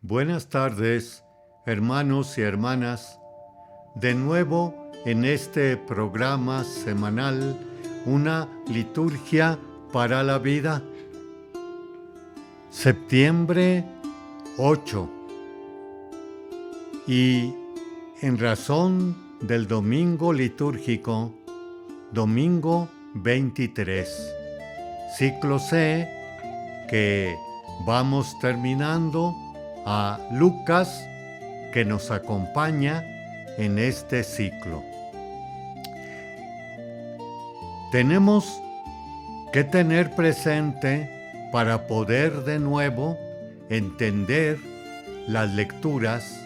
Buenas tardes, hermanos y hermanas. De nuevo en este programa semanal, una liturgia para la vida. Septiembre 8. Y en razón del domingo litúrgico, domingo 23, ciclo C, que vamos terminando a Lucas, que nos acompaña en este ciclo. Tenemos que tener presente para poder de nuevo entender las lecturas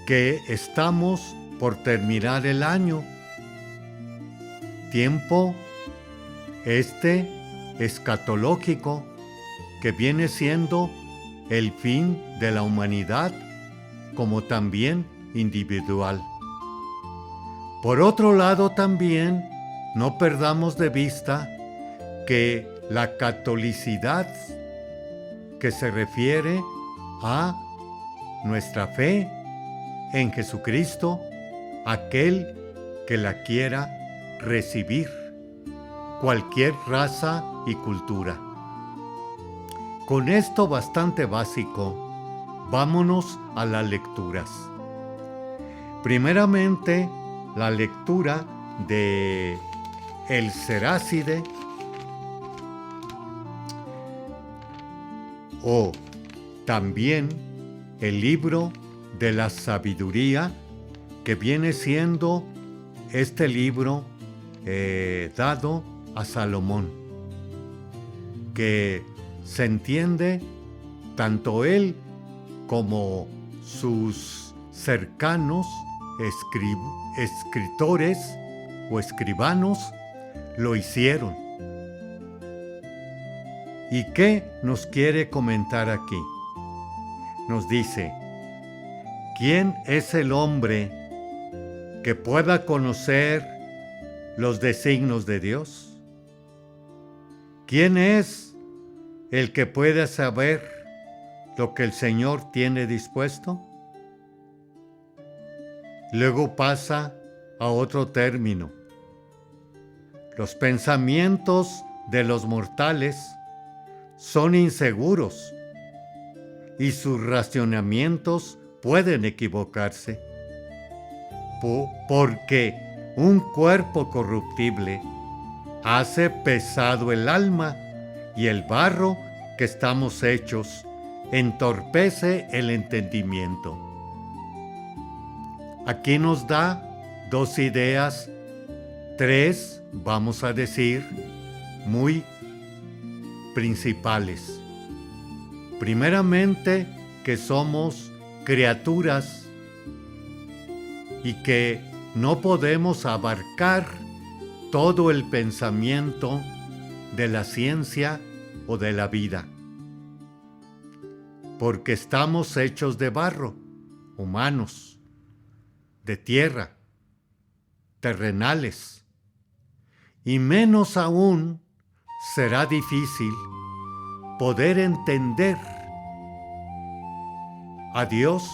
que estamos por terminar el año. Tiempo escatológico, que viene siendo el fin de la humanidad, como también individual. Por otro lado, también no perdamos de vista que la catolicidad, que se refiere a nuestra fe en Jesucristo, aquel que la quiera recibir, cualquier raza y cultura. Con esto bastante básico, vámonos a las lecturas. Primeramente, la lectura de el Siracide, o también el libro de la sabiduría, que viene siendo este libro dado a Salomón, que se entiende tanto él como sus cercanos escritores o escribanos lo hicieron. ¿Y qué nos quiere comentar aquí? Nos dice: ¿quién es el hombre que pueda conocer los designios de Dios? ¿Quién es el que pueda saber lo que el Señor tiene dispuesto? Luego pasa a otro término. Los pensamientos de los mortales son inseguros y sus racionamientos pueden equivocarse, porque un cuerpo corruptible hace pesado el alma, y el barro que estamos hechos entorpece el entendimiento. Aquí nos da dos ideas, tres, vamos a decir, muy principales. Primeramente, que somos criaturas y que no podemos abarcar todo el pensamiento de la ciencia o de la vida, porque estamos hechos de barro, humanos, de tierra, terrenales, y menos aún será difícil poder entender a Dios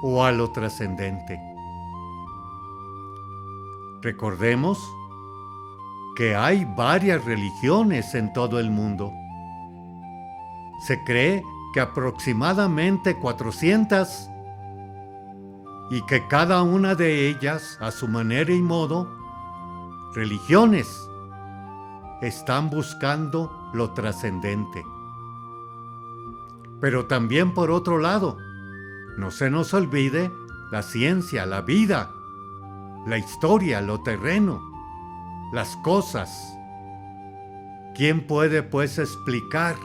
o a lo trascendente. Recordemos que hay varias religiones en todo el mundo. Se cree que aproximadamente 400, y que cada una de ellas, a su manera y modo, religiones, están buscando lo trascendente. Pero también, por otro lado, no se nos olvide la ciencia, la vida, la historia, lo terreno, las cosas. ¿Quién puede pues explicar,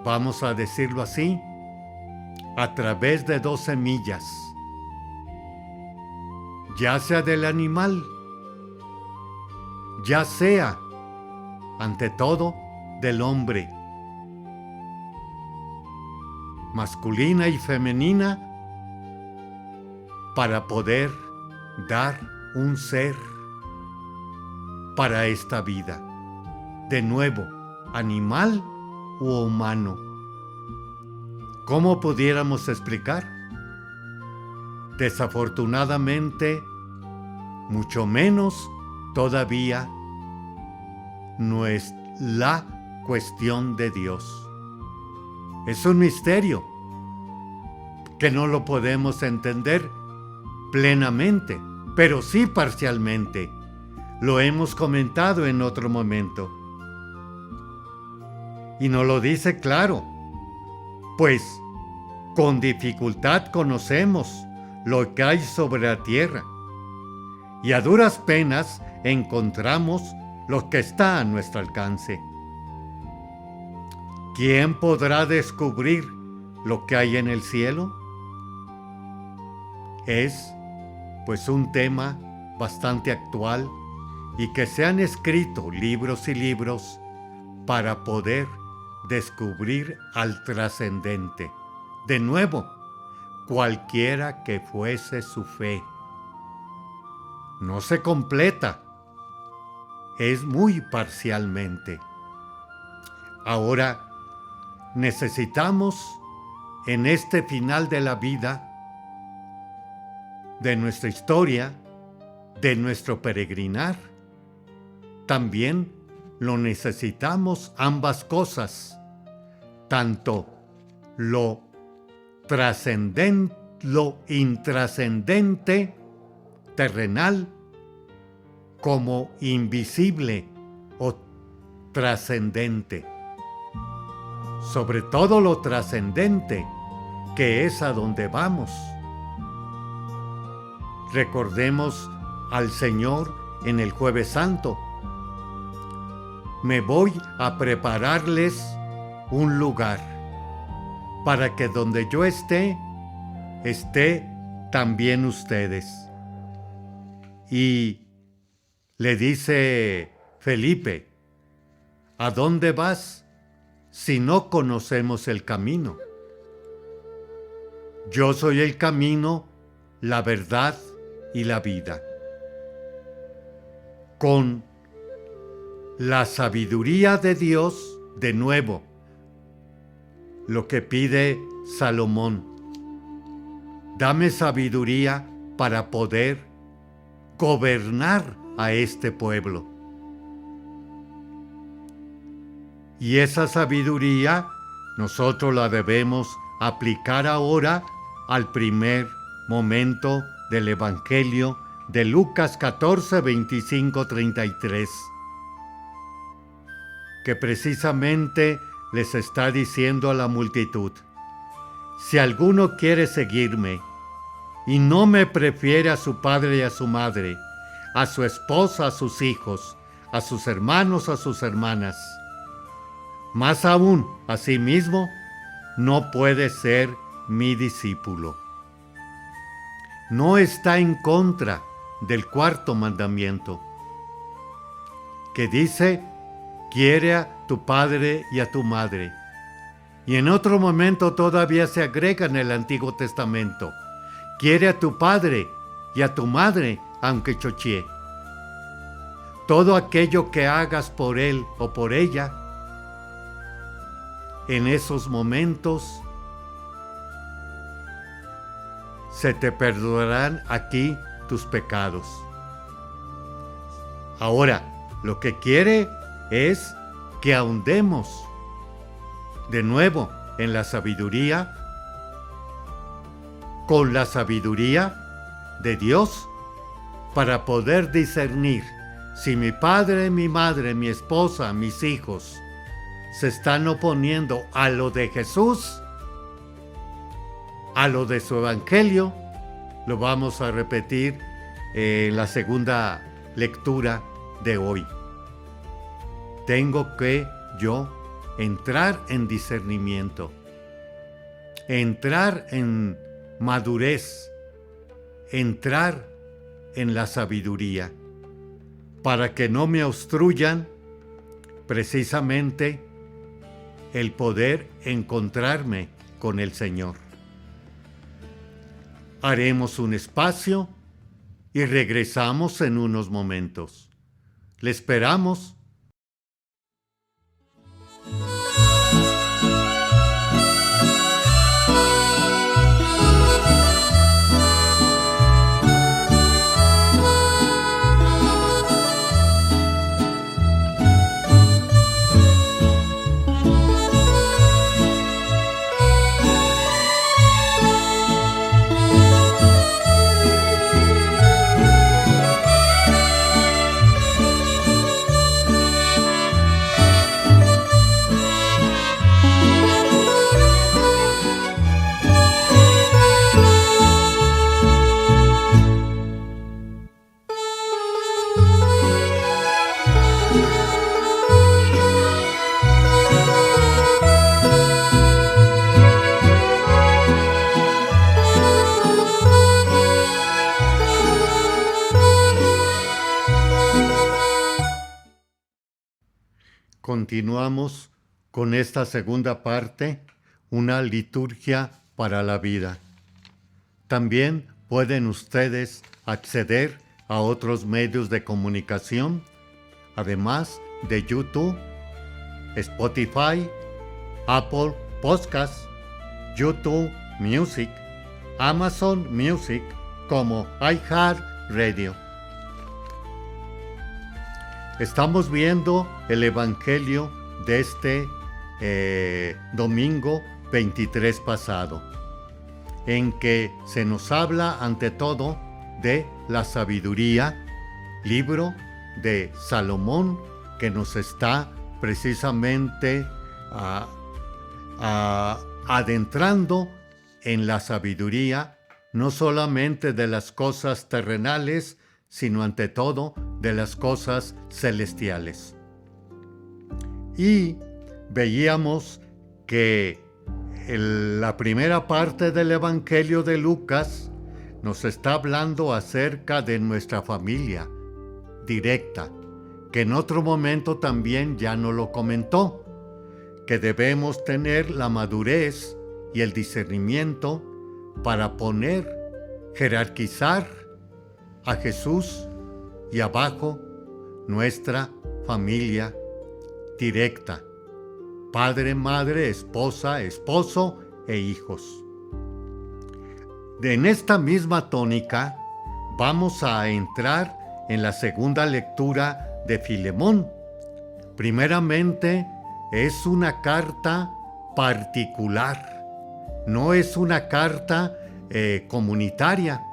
vamos a decirlo así, a través de dos semillas, ya sea del animal, ya sea, ante todo, del hombre, masculina y femenina, para poder dar un ser para esta vida, de nuevo, animal u humano? ¿Cómo pudiéramos explicar? Desafortunadamente, mucho menos todavía no es la cuestión de Dios. Es un misterio que no lo podemos entender plenamente, pero sí parcialmente. Lo hemos comentado en otro momento. Y nos lo dice claro, pues con dificultad conocemos lo que hay sobre la tierra, y a duras penas encontramos lo que está a nuestro alcance. ¿Quién podrá descubrir lo que hay en el cielo? Es, pues, un tema bastante actual y que se han escrito libros y libros para poder descubrir al trascendente. De nuevo, cualquiera que fuese su fe. No se completa, es muy parcialmente. Ahora, necesitamos en este final de la vida, de nuestra historia, de nuestro peregrinar, también lo necesitamos ambas cosas, tanto lo trascendente, lo intrascendente, terrenal, como invisible o trascendente. Sobre todo lo trascendente, que es a donde vamos. Recordemos al Señor en el Jueves Santo. Me voy a prepararles un lugar, para que donde yo esté también ustedes. Y le dice Felipe, ¿a dónde vas si no conocemos el camino? Yo soy el camino, la verdad y la vida. Con la sabiduría de Dios, de nuevo, lo que pide Salomón, dame sabiduría para poder gobernar a este pueblo. Y esa sabiduría nosotros la debemos aplicar ahora al primer momento del Evangelio de Lucas 14, 25, 33, que precisamente les está diciendo a la multitud: si alguno quiere seguirme y no me prefiere a su padre y a su madre, a su esposa, a sus hijos, a sus hermanos, a sus hermanas, más aún a sí mismo, no puede ser mi discípulo. No está en contra del cuarto mandamiento, que dice: quiere a tu padre y a tu madre. Y en otro momento todavía se agrega en el Antiguo Testamento: quiere a tu padre y a tu madre, aunque chochee. Todo aquello que hagas por él o por ella, en esos momentos se te perdonarán aquí tus pecados. Ahora, lo que quiere es que ahondemos de nuevo en la sabiduría, con la sabiduría de Dios, para poder discernir si mi padre, mi madre, mi esposa, mis hijos se están oponiendo a lo de Jesús, a lo de su evangelio. Lo vamos a repetir en la segunda lectura de hoy. Tengo que yo entrar en discernimiento, entrar en madurez, entrar en la sabiduría, para que no me obstruyan precisamente el poder encontrarme con el Señor. Haremos un espacio y regresamos en unos momentos. Le esperamos. continuamos con esta segunda parte, una liturgia para la vida. También pueden ustedes acceder a otros medios de comunicación, además de YouTube, Spotify, Apple Podcasts, YouTube Music, Amazon Music, como iHeartRadio. Estamos viendo el Evangelio de este domingo 23 pasado, en que se nos habla ante todo de la sabiduría, libro de Salomón, que nos está precisamente adentrando en la sabiduría, no solamente de las cosas terrenales, sino ante todo de las cosas celestiales. Y veíamos que la primera parte del Evangelio de Lucas nos está hablando acerca de nuestra familia directa, que en otro momento también ya nos lo comentó, que debemos tener la madurez y el discernimiento para jerarquizar a Jesús y abajo nuestra familia directa: padre, madre, esposa, esposo e hijos. En esta misma tónica vamos a entrar en la segunda lectura de Filemón. Primeramente, es una carta particular, no es una carta comunitaria.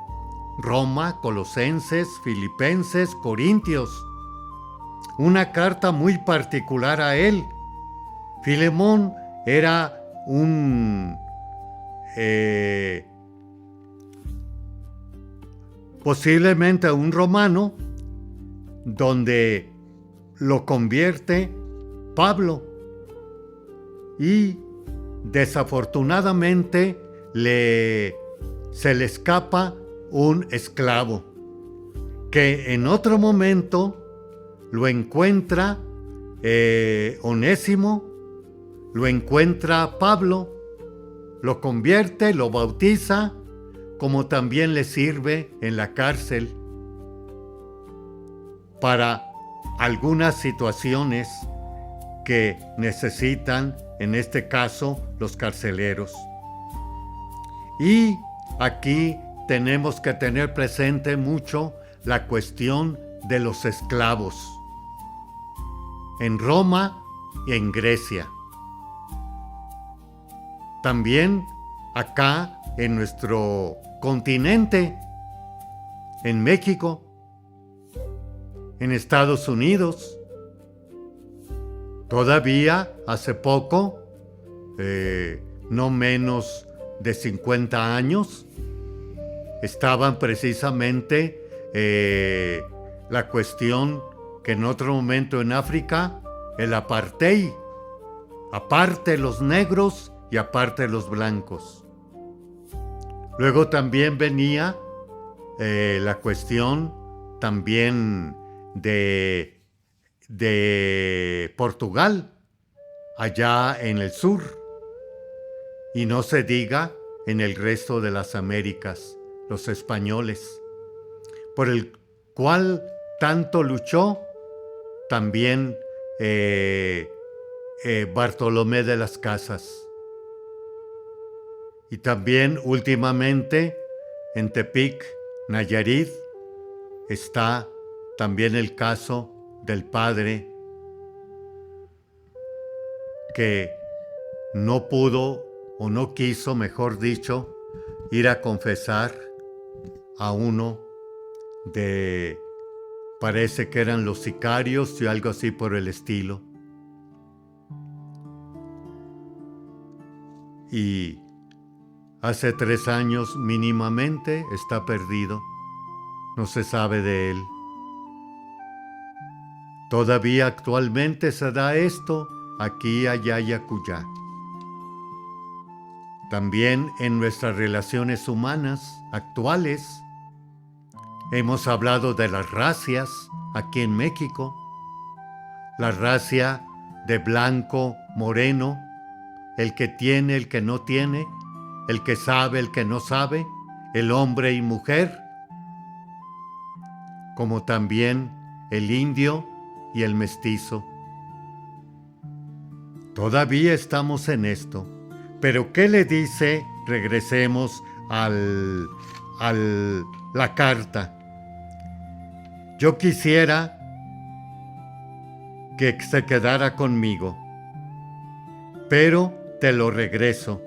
Roma, Colosenses, Filipenses, Corintios. Una carta muy particular a él. Filemón era posiblemente un romano, donde lo convierte Pablo, y desafortunadamente se le escapa un esclavo, que en otro momento lo encuentra Onésimo, lo encuentra Pablo, lo convierte, lo bautiza, como también le sirve en la cárcel para algunas situaciones que necesitan, en este caso, los carceleros. Y aquí tenemos que tener presente mucho la cuestión de los esclavos en Roma y en Grecia. También acá en nuestro continente, en México, en Estados Unidos. Todavía hace poco, no menos de 50 años, estaban precisamente la cuestión que en otro momento en África, el apartheid, aparte los negros y aparte los blancos. Luego también venía la cuestión también de Portugal, allá en el sur, y no se diga en el resto de las Américas, los españoles, por el cual tanto luchó también Bartolomé de las Casas. Y también últimamente en Tepic, Nayarit, está también el caso del padre que no pudo, o no quiso, mejor dicho, ir a confesar a uno parece que eran los sicarios y algo así por el estilo. Y hace 3 años mínimamente está perdido. No se sabe de él. Todavía actualmente se da esto aquí, allá y acullá. También en nuestras relaciones humanas actuales hemos hablado de las racias aquí en México. La racia de blanco, moreno, el que tiene, el que no tiene, el que sabe, el que no sabe, el hombre y mujer, como también el indio y el mestizo. Todavía estamos en esto, pero ¿qué le dice? Regresemos a la carta. Yo quisiera que se quedara conmigo, pero te lo regreso.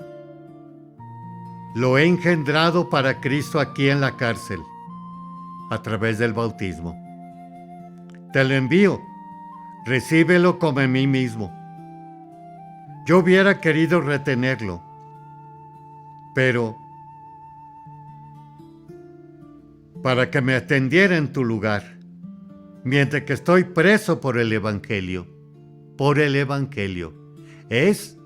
Lo he engendrado para Cristo aquí en la cárcel, a través del bautismo. Te lo envío, recíbelo como a mí mismo. Yo hubiera querido retenerlo, pero para que me atendiera en tu lugar, mientras que estoy preso por el Evangelio. Por el Evangelio. Es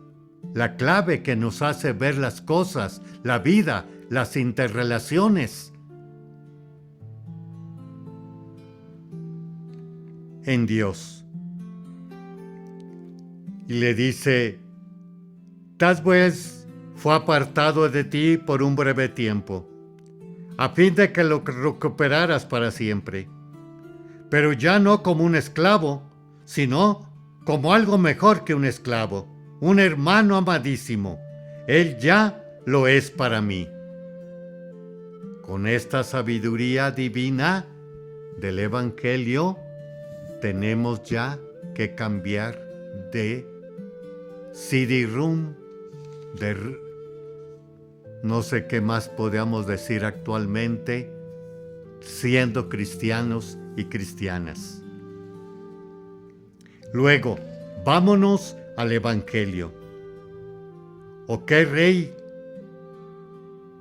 la clave que nos hace ver las cosas, la vida, las interrelaciones en Dios. Y le dice, tal vez fue apartado de ti por un breve tiempo, a fin de que lo recuperaras para siempre, pero ya no como un esclavo, sino como algo mejor que un esclavo, un hermano amadísimo. Él ya lo es para mí. Con esta sabiduría divina del Evangelio, tenemos ya que cambiar de CD-ROOM, no sé qué más podemos decir actualmente, siendo cristianos y cristianas. Luego, vámonos al Evangelio. ¿O qué rey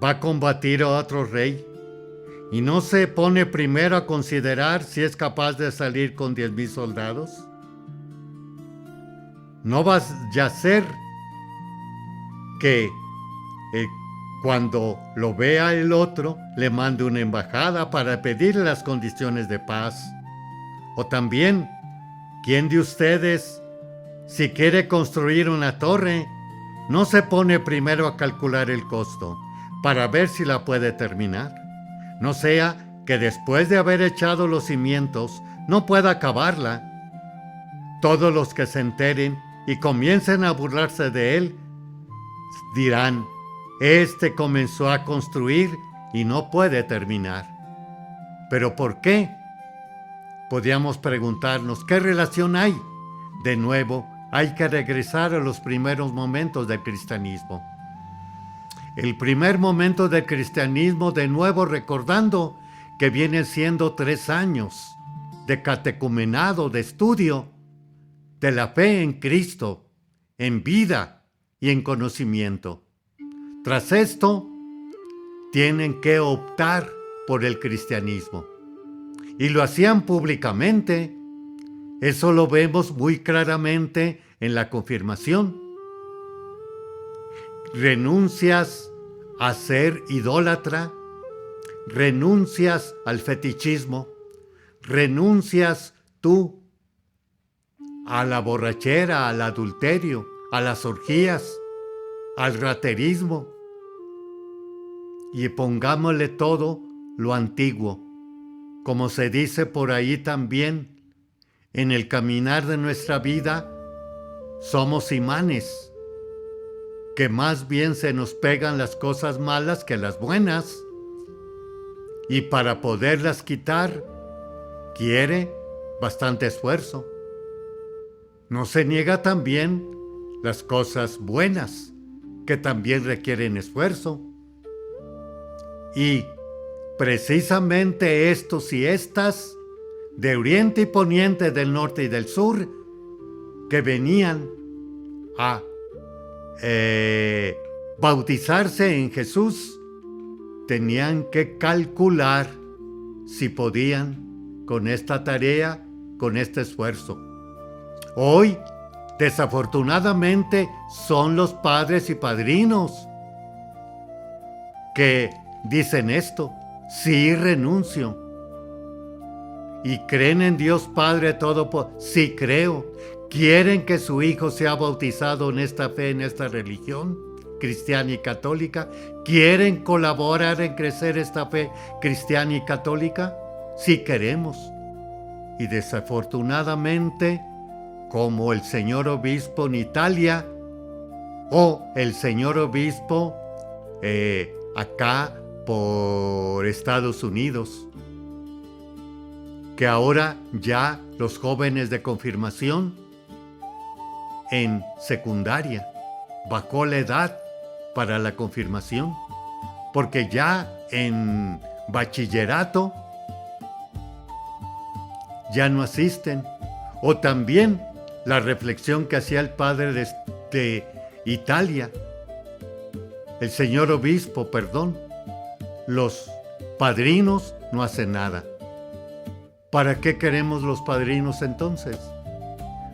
va a combatir a otro rey y no se pone primero a considerar si es capaz de salir con 10,000 soldados? No va a ser que cuando lo vea el otro le mande una embajada para pedirle las condiciones de paz. O también, ¿quién de ustedes, si quiere construir una torre, no se pone primero a calcular el costo para ver si la puede terminar? No sea que después de haber echado los cimientos no pueda acabarla. Todos los que se enteren y comiencen a burlarse de él dirán, este comenzó a construir y no puede terminar. ¿Pero por qué? Podríamos preguntarnos, ¿qué relación hay? De nuevo, hay que regresar a los primeros momentos del cristianismo. El primer momento del cristianismo, de nuevo recordando que vienen siendo 3 años de catecumenado, de estudio, de la fe en Cristo, en vida y en conocimiento. Tras esto, tienen que optar por el cristianismo. Y lo hacían públicamente. Eso lo vemos muy claramente en la confirmación. Renuncias a ser idólatra, renuncias al fetichismo, renuncias tú a la borrachera, al adulterio, a las orgías, al raterismo, y pongámosle todo lo antiguo. Como se dice por ahí también, en el caminar de nuestra vida somos imanes, que más bien se nos pegan las cosas malas que las buenas, y para poderlas quitar quiere bastante esfuerzo. No se niega también las cosas buenas, que también requieren esfuerzo. Y precisamente estos y estas, de oriente y poniente, del norte y del sur, que venían a bautizarse en Jesús, tenían que calcular si podían con esta tarea, con este esfuerzo. Hoy, desafortunadamente, son los padres y padrinos que dicen esto: sí, renuncio. Y creen en Dios Padre Todopoderoso. Sí, creo. ¿Quieren que su hijo sea bautizado en esta fe, en esta religión cristiana y católica? ¿Quieren colaborar en crecer esta fe cristiana y católica? Sí queremos. Y desafortunadamente, como el señor obispo en Italia o el señor obispo acá por Estados Unidos, que ahora ya los jóvenes de confirmación en secundaria bajó la edad para la confirmación, porque ya en bachillerato ya no asisten. O también la reflexión que hacía el padre de Italia, el señor obispo, perdón, los padrinos no hacen nada. ¿Para qué queremos los padrinos entonces?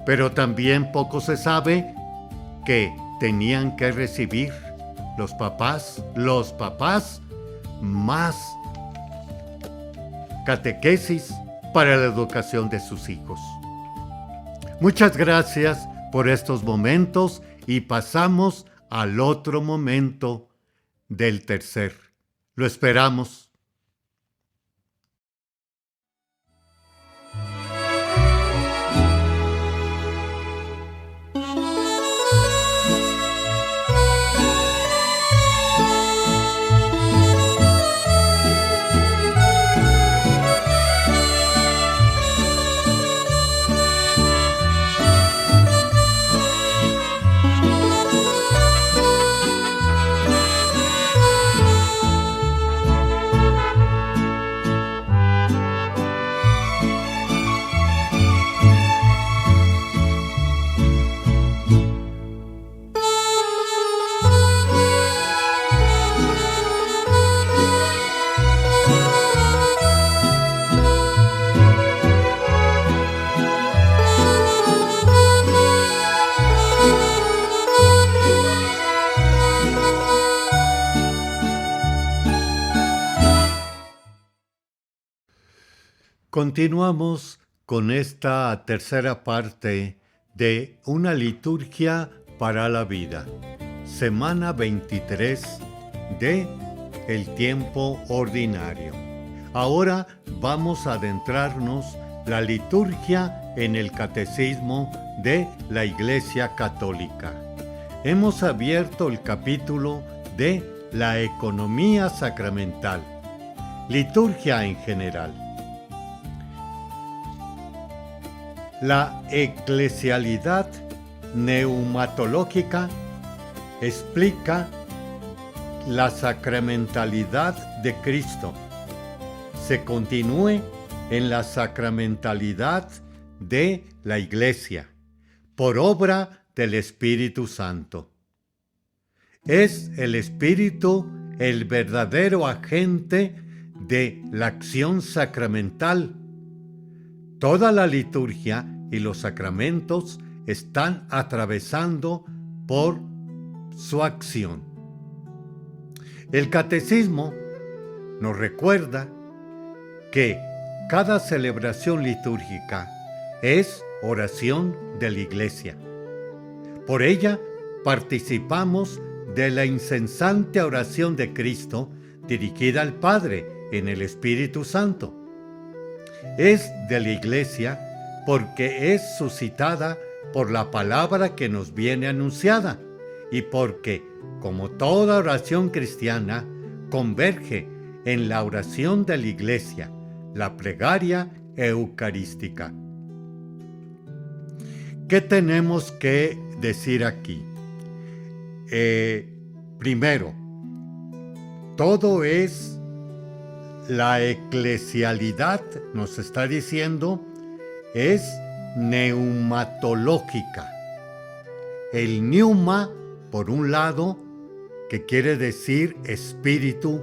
Pero también poco se sabe que tenían que recibir los papás más catequesis para la educación de sus hijos. Muchas gracias por estos momentos y pasamos al otro momento del tercer. Lo esperamos. Continuamos con esta tercera parte de una liturgia para la vida. Semana 23 de el tiempo ordinario. Ahora vamos a adentrarnos la liturgia en el catecismo de la Iglesia Católica. Hemos abierto el capítulo de la economía sacramental, liturgia en general. La eclesialidad neumatológica explica la sacramentalidad de Cristo. Se continúe en la sacramentalidad de la Iglesia, por obra del Espíritu Santo. Es el Espíritu el verdadero agente de la acción sacramental. Toda la liturgia y los sacramentos están atravesando por su acción. El catecismo nos recuerda que cada celebración litúrgica es oración de la Iglesia. Por ella participamos de la incesante oración de Cristo dirigida al Padre en el Espíritu Santo. Es de la Iglesia porque es suscitada por la palabra que nos viene anunciada y porque, como toda oración cristiana, converge en la oración de la Iglesia, la plegaria eucarística. ¿Qué tenemos que decir aquí? Primero, todo es la eclesialidad, nos está diciendo, es neumatológica. El pneuma, por un lado, que quiere decir espíritu,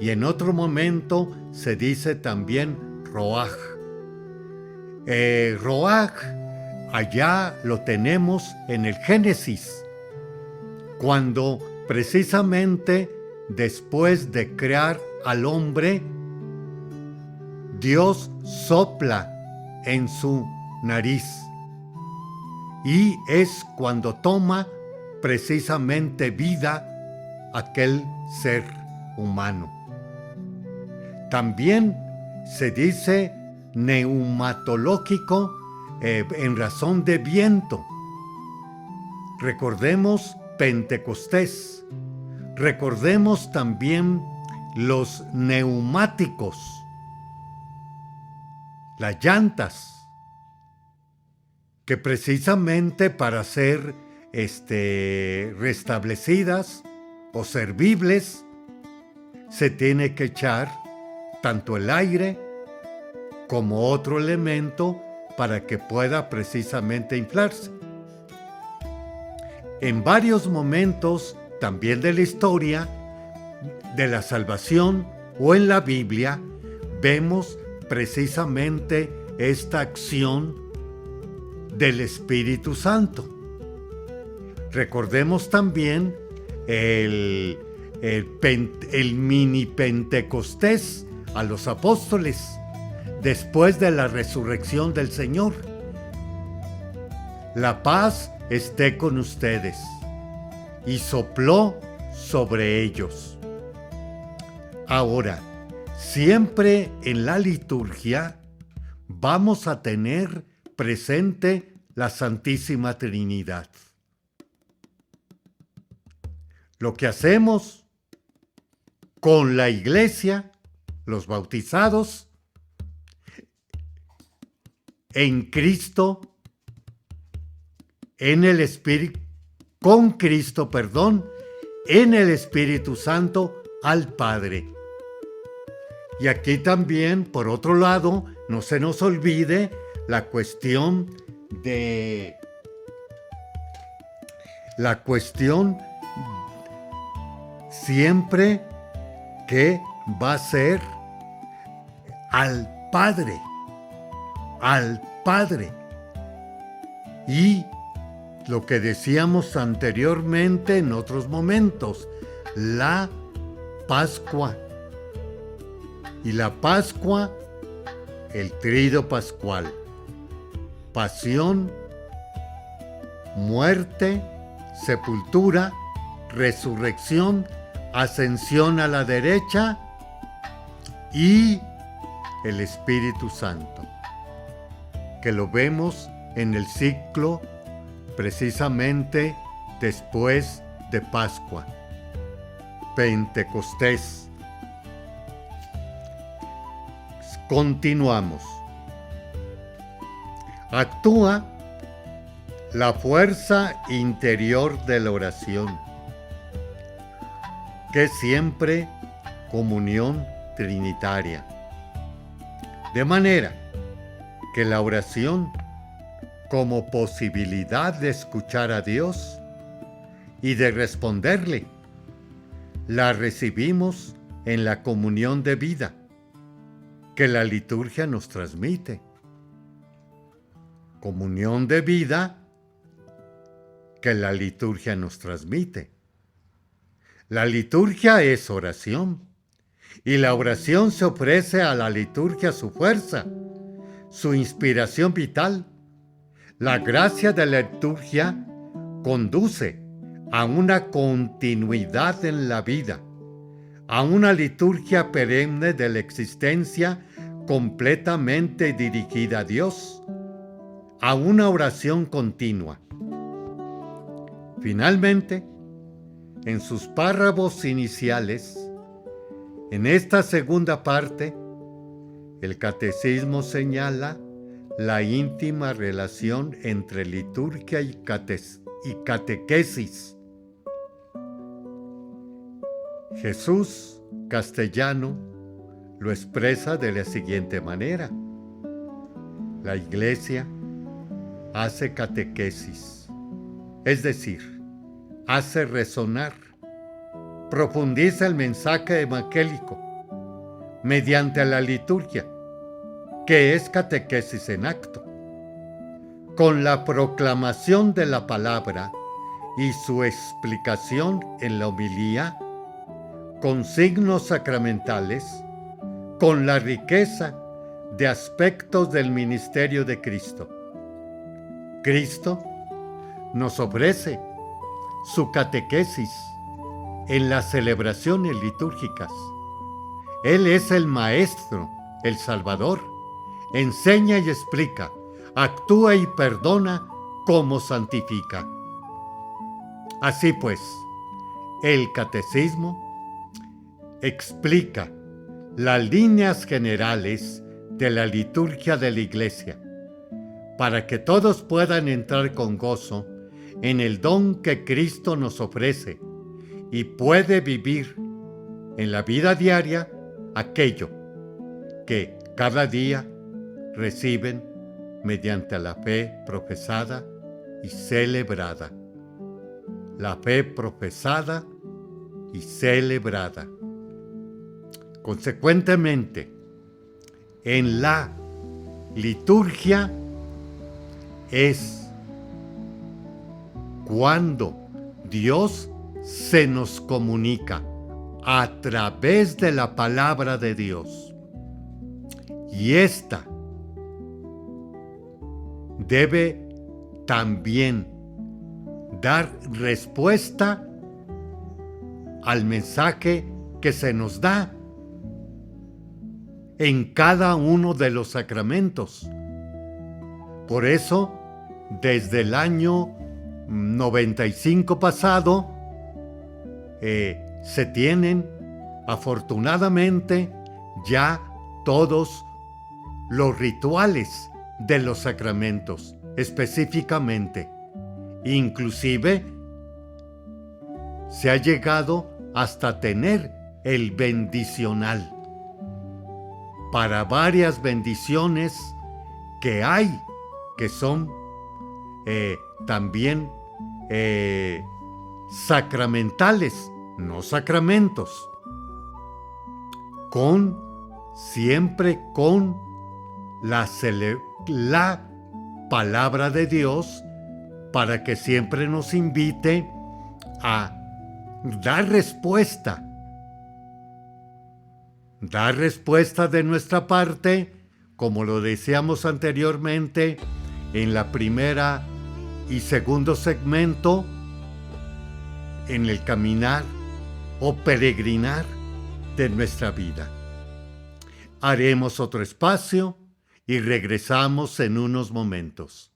y en otro momento se dice también roaj. Roaj, allá lo tenemos en el Génesis, cuando precisamente después de crear al hombre, Dios sopla en su nariz y es cuando toma precisamente vida aquel ser humano. También se dice neumatológico en razón de viento. Recordemos Pentecostés. Recordemos también los neumáticos, las llantas, que precisamente para ser restablecidas o servibles se tiene que echar tanto el aire como otro elemento para que pueda precisamente inflarse. En varios momentos también de la historia de la salvación o en la Biblia vemos precisamente esta acción del Espíritu Santo. Recordemos también el mini Pentecostés a los apóstoles después de la resurrección del Señor. La paz esté con ustedes. Y sopló sobre ellos. Ahora, siempre en la liturgia vamos a tener presente la Santísima Trinidad. Lo que hacemos con la Iglesia, los bautizados, en Cristo, en el Espíritu, con Cristo, en el Espíritu Santo al Padre. Y aquí también, por otro lado, no se nos olvide la cuestión siempre que va a ser al Padre. Y lo que decíamos anteriormente en otros momentos, la Pascua. Y la Pascua, el trido pascual. Pasión, muerte, sepultura, resurrección, ascensión a la derecha y el Espíritu Santo, que lo vemos en el ciclo precisamente después de Pascua, Pentecostés. Continuamos. Actúa la fuerza interior de la oración, que es siempre comunión trinitaria. De manera que la oración, como posibilidad de escuchar a Dios y de responderle, la recibimos en la comunión de vida que la liturgia nos transmite. Comunión de vida que la liturgia nos transmite. La liturgia es oración, y la oración se ofrece a la liturgia su fuerza, su inspiración vital. La gracia de la liturgia conduce a una continuidad en la vida, a una liturgia perenne de la existencia completamente dirigida a Dios, a una oración continua. Finalmente, en sus párrafos iniciales, en esta segunda parte, el catecismo señala la íntima relación entre liturgia y catequesis. Jesús Castellano lo expresa de la siguiente manera: la Iglesia hace catequesis, es decir, hace resonar, profundiza el mensaje evangélico mediante la liturgia, que es catequesis en acto, con la proclamación de la palabra y su explicación en la homilía, con signos sacramentales, con la riqueza de aspectos del ministerio de Cristo. Cristo nos ofrece su catequesis en las celebraciones litúrgicas. Él es el Maestro, el Salvador. Enseña y explica, actúa y perdona como santifica. Así pues, el catecismo explica las líneas generales de la liturgia de la Iglesia, para que todos puedan entrar con gozo en el don que Cristo nos ofrece y puede vivir en la vida diaria aquello que cada día reciben mediante la fe profesada y celebrada. La fe profesada y celebrada. Consecuentemente, en la liturgia es cuando Dios se nos comunica a través de la palabra de Dios. Y esta debe también dar respuesta al mensaje que se nos da en cada uno de los sacramentos. Por eso, desde el año 95 pasado, se tienen, afortunadamente, ya todos los rituales de los sacramentos, específicamente. Inclusive, se ha llegado hasta tener el bendicional para varias bendiciones que hay, que son también sacramentales, no sacramentos, siempre con la palabra de Dios, para que siempre nos invite a dar respuesta de nuestra parte, como lo decíamos anteriormente en la primera y segundo segmento, en el caminar o peregrinar de nuestra vida. Haremos otro espacio y regresamos en unos momentos.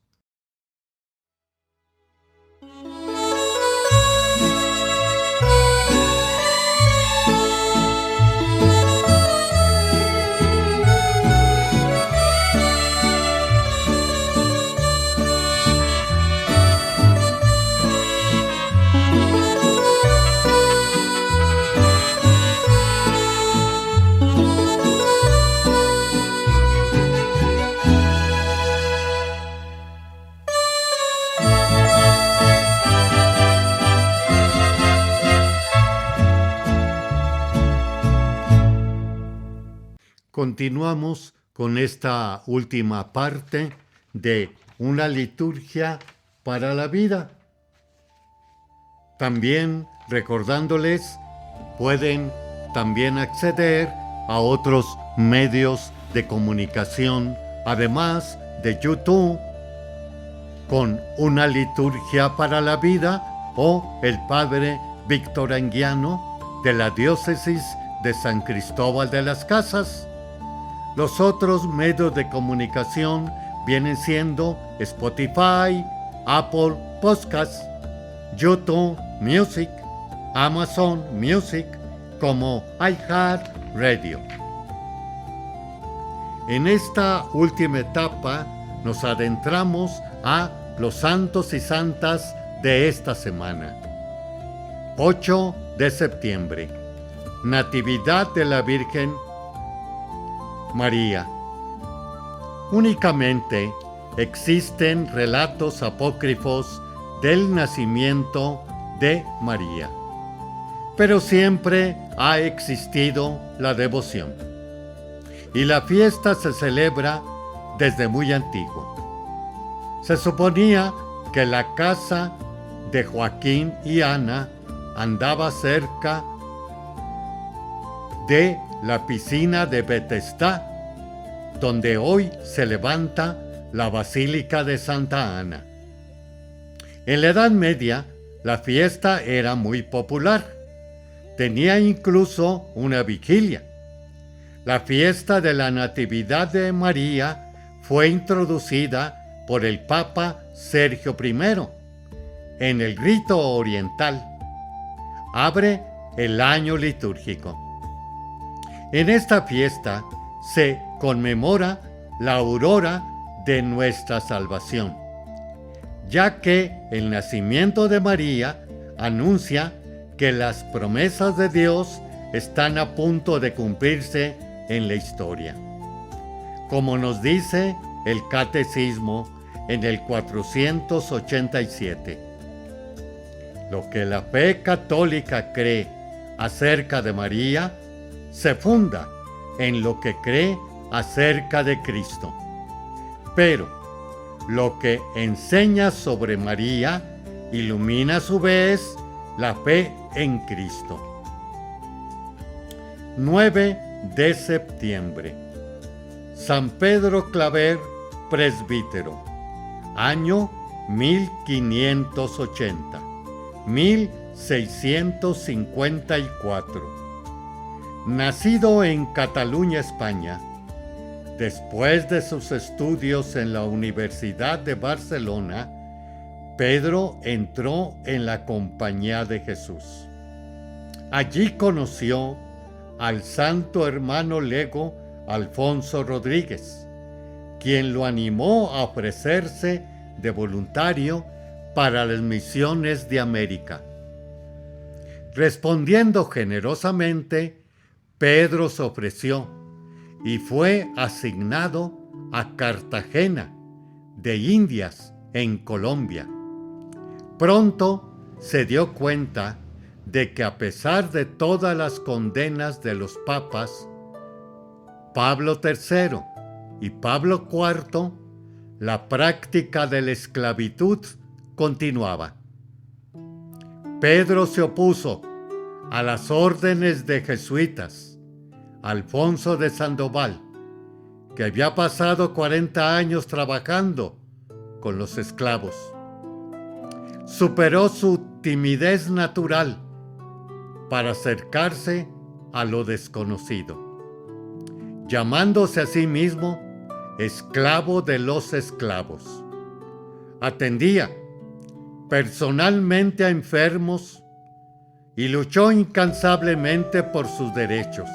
Continuamos con esta última parte de una liturgia para la vida. También recordándoles, pueden también acceder a otros medios de comunicación, además de YouTube, con una liturgia para la vida, o el Padre Víctor Anguiano de la Diócesis de San Cristóbal de las Casas. Los otros medios de comunicación vienen siendo Spotify, Apple Podcasts, YouTube Music, Amazon Music, como iHeartRadio. En esta última etapa nos adentramos a los santos y santas de esta semana. 8 de septiembre, Natividad de la Virgen María. Únicamente existen relatos apócrifos del nacimiento de María, pero siempre ha existido la devoción, y la fiesta se celebra desde muy antiguo. Se suponía que la casa de Joaquín y Ana andaba cerca de la piscina de Betesda, donde hoy se levanta la Basílica de Santa Ana. En la Edad Media, la fiesta era muy popular. Tenía incluso una vigilia. La fiesta de la Natividad de María fue introducida por el Papa Sergio I en el rito oriental. Abre el año litúrgico. En esta fiesta se conmemora la aurora de nuestra salvación, ya que el nacimiento de María anuncia que las promesas de Dios están a punto de cumplirse en la historia. Como nos dice el Catecismo en el 487, lo que la fe católica cree acerca de María se funda en lo que cree acerca de Cristo. Pero lo que enseña sobre María ilumina a su vez la fe en Cristo. 9 de septiembre. San Pedro Claver, presbítero. Año 1580. 1654. Nacido en Cataluña, España, después de sus estudios en la Universidad de Barcelona, Pedro entró en la Compañía de Jesús. Allí conoció al santo hermano lego Alfonso Rodríguez, quien lo animó a ofrecerse de voluntario para las misiones de América. Respondiendo generosamente, Pedro se ofreció y fue asignado a Cartagena de Indias, en Colombia. Pronto se dio cuenta de que a pesar de todas las condenas de los papas, Pablo III y Pablo IV, la práctica de la esclavitud continuaba. Pedro se opuso a las órdenes de jesuitas. Alfonso de Sandoval, que había pasado 40 años trabajando con los esclavos, superó su timidez natural para acercarse a lo desconocido, llamándose a sí mismo esclavo de los esclavos. Atendía personalmente a enfermos y luchó incansablemente por sus derechos.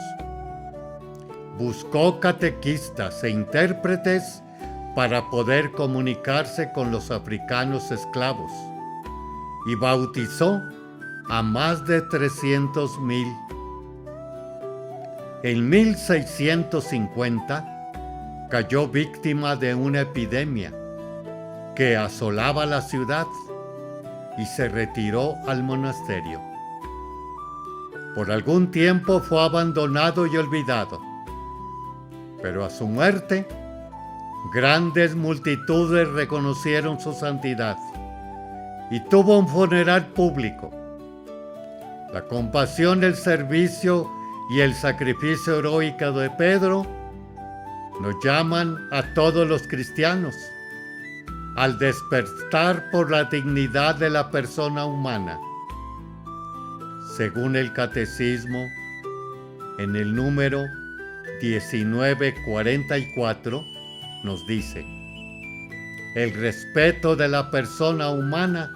Buscó catequistas e intérpretes para poder comunicarse con los africanos esclavos y bautizó a más de 300,000. En 1650 cayó víctima de una epidemia que asolaba la ciudad y se retiró al monasterio. Por algún tiempo fue abandonado y olvidado, pero a su muerte, grandes multitudes reconocieron su santidad y tuvo un funeral público. La compasión, el servicio y el sacrificio heroico de Pedro nos llaman a todos los cristianos al despertar por la dignidad de la persona humana. Según el Catecismo, en el número 1944, nos dice: el respeto de la persona humana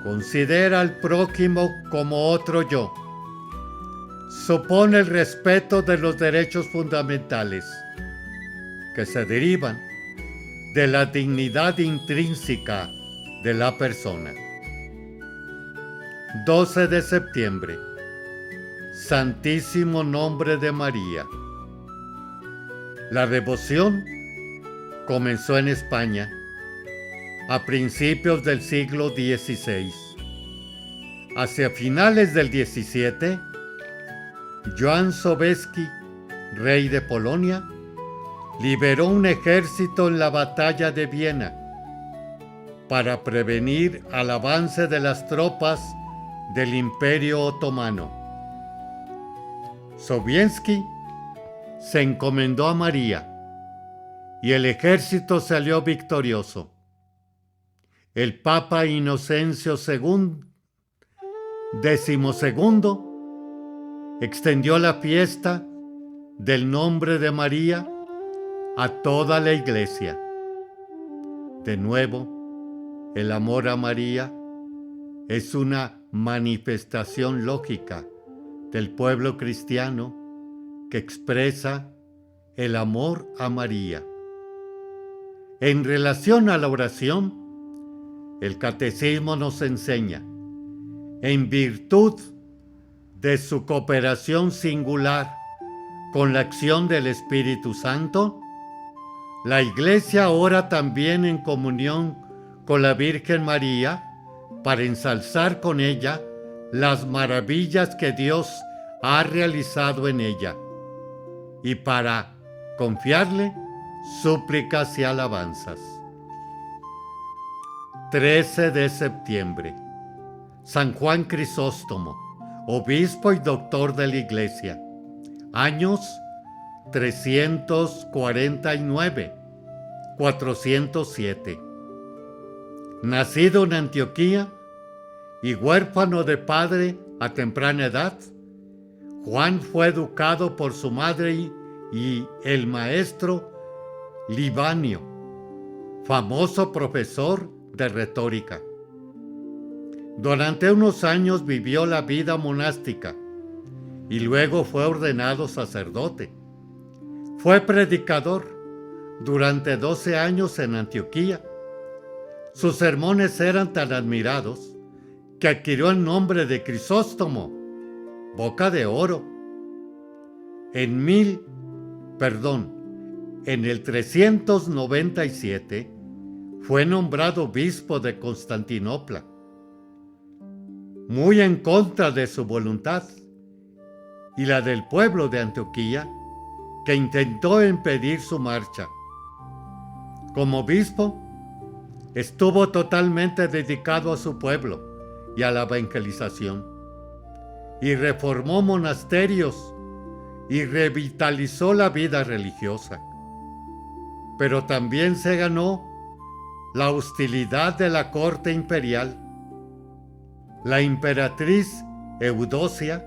considera al prójimo como otro yo. Supone el respeto de los derechos fundamentales que se derivan de la dignidad intrínseca de la persona. 12 de septiembre. Santísimo Nombre de María. La devoción comenzó en España a principios del siglo XVI. Hacia finales del XVII, Joan Sobieski, rey de Polonia, liberó un ejército en la batalla de Viena para prevenir al avance de las tropas del Imperio Otomano. Sobieski se encomendó a María y el ejército salió victorioso. el Papa Inocencio XII extendió la fiesta del nombre de María a toda la Iglesia. De nuevo, el amor a María es una manifestación lógica del pueblo cristiano que expresa el amor a María. En relación a la oración, el Catecismo nos enseña, en virtud de su cooperación singular con la acción del Espíritu Santo, la Iglesia ora también en comunión con la Virgen María para ensalzar con ella las maravillas que Dios ha realizado en ella y para confiarle súplicas y alabanzas. 13 de septiembre. San Juan Crisóstomo, obispo y doctor de la Iglesia. Años 349-407. Nacido en Antioquía y huérfano de padre a temprana edad, Juan fue educado por su madre y el maestro Libanio, famoso profesor de retórica. Durante unos años vivió la vida monástica y luego fue ordenado sacerdote. Fue predicador durante 12 años en Antioquía. Sus sermones eran tan admirados que adquirió el nombre de Crisóstomo, boca de oro. En el 397 fue nombrado obispo de Constantinopla, muy en contra de su voluntad y la del pueblo de Antioquía, que intentó impedir su marcha. Como obispo, estuvo totalmente dedicado a su pueblo y a la evangelización, y reformó monasterios y revitalizó la vida religiosa. Pero también se ganó la hostilidad de la corte imperial. La emperatriz Eudocia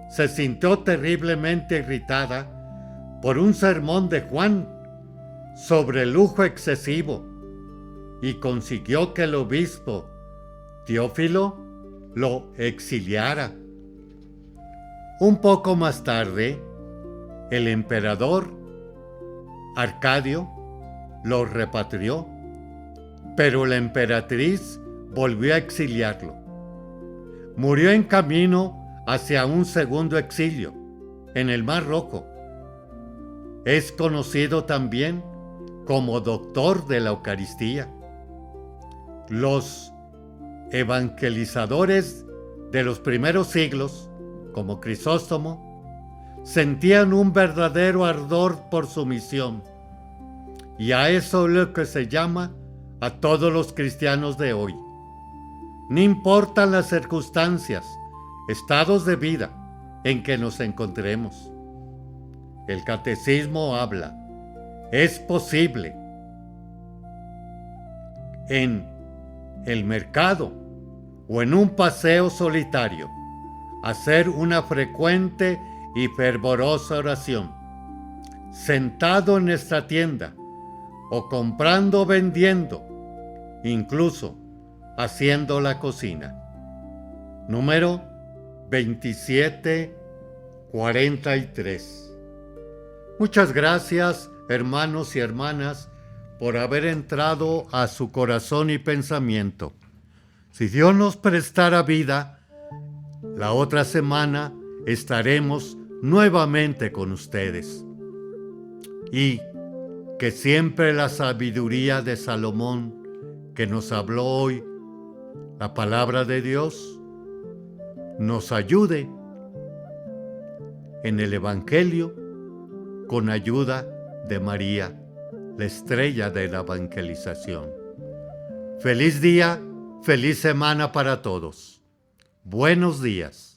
se sintió terriblemente irritada por un sermón de Juan sobre el lujo excesivo y consiguió que el obispo Teófilo lo exiliara. Un poco más tarde, el emperador Arcadio lo repatrió, pero la emperatriz volvió a exiliarlo. Murió en camino hacia un segundo exilio, en el Mar Rojo. Es conocido también como doctor de la Eucaristía. Los evangelizadores de los primeros siglos, como Crisóstomo, sentían un verdadero ardor por su misión. Y a eso es lo que se llama a todos los cristianos de hoy. No importan las circunstancias, estados de vida en que nos encontremos. El catecismo habla, es posible en el mercado o en un paseo solitario hacer una frecuente y fervorosa oración, sentado en nuestra tienda o comprando o vendiendo, incluso haciendo la cocina. Número 2743. Muchas gracias, hermanos y hermanas, por haber entrado a su corazón y pensamiento. Si Dios nos prestara vida, la otra semana estaremos nuevamente con ustedes. Y que siempre la sabiduría de Salomón, que nos habló hoy, la palabra de Dios, nos ayude en el Evangelio con ayuda de María, la estrella de la evangelización. Feliz día, feliz semana para todos. Buenos días.